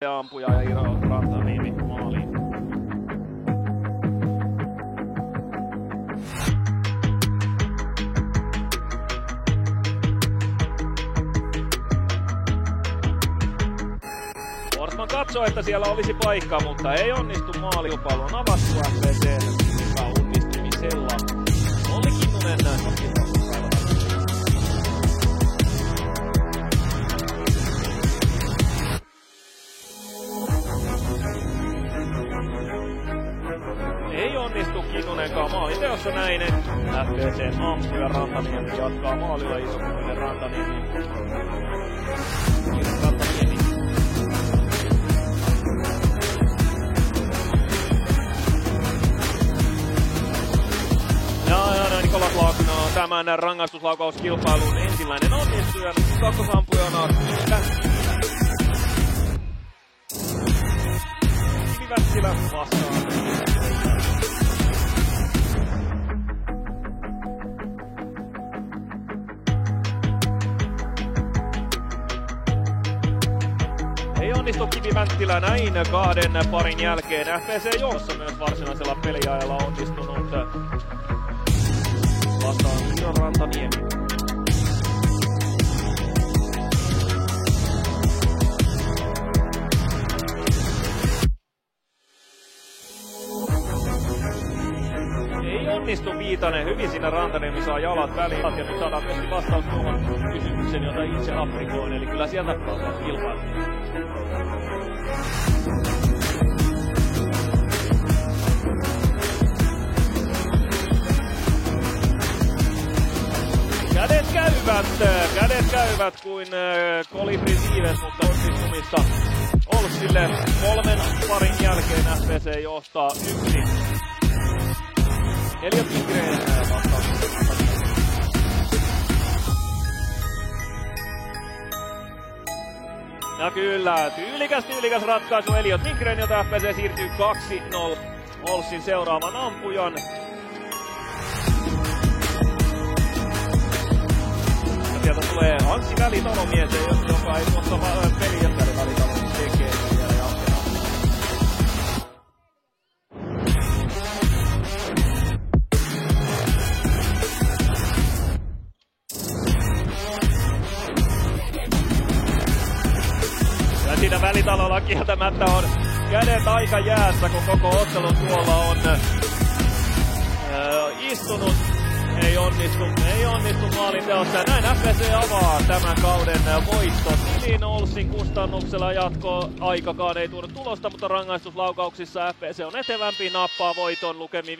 ampuja ja Iro Rantaniemi maaliin. Forsman katsoo, että siellä olisi paikka, mutta ei onnistu maalikilpailu on avattu FPC:n onnistumisella. Olli Kinnunen ei onnistu Kinnunenkaan maaliteossa näin. FPC:n ampuja Rantaniemi jatkaa maalilla Iso-Kumminen Rantaniemi. Nikolas Laakna tämän rangaistuslaukauskilpailun ensimmäinen onnistuja. Kakkosampujana Kimi Wärtsilä vastaan. Ei onnistu Kimi Wärtsilä näin kahden parin jälkeen. FPC johdossa myös varsinaisella peliajalla onnistunut. Vastaan Iro Rantaniemi. Ei onnistu Viitanen. Hyvin siinä Rantaniemi saa jalat väliin. Ja nyt saadaan myöskin vastaus tuohon kysymykseen, jota itse aprikoin. Eli kyllä sieltä päästään kilpailuun. Kädet käyvät kuin kolibrin siives, mutta onnistumista Olssille kolmen parin jälkeen FPC johtaa 1. Eliot Lindgren vastaan. Ja kyllä, tyylikäs ratkaisu Eliot Lindgren, jota FPC siirtyy 2-0 Olssin seuraavan ampujan. Sieltä tulee Anssi Välitalomies, joka ei tuossa pelientäri Välitalomies tekee vielä jatketaan. Ja siinä Välitalolla kieltämättä on kädet aika jäässä, kun koko ottelun tuolla on istunut. Ei onnistu maalinteossa. Näin FPC avaa tämän kauden voitto. Niin Olssin kustannuksella jatkoaikakaan ei tuoda tulosta, mutta rangaistuslaukauksissa FPC on etevämpi, nappaa voiton lukemi 5-4.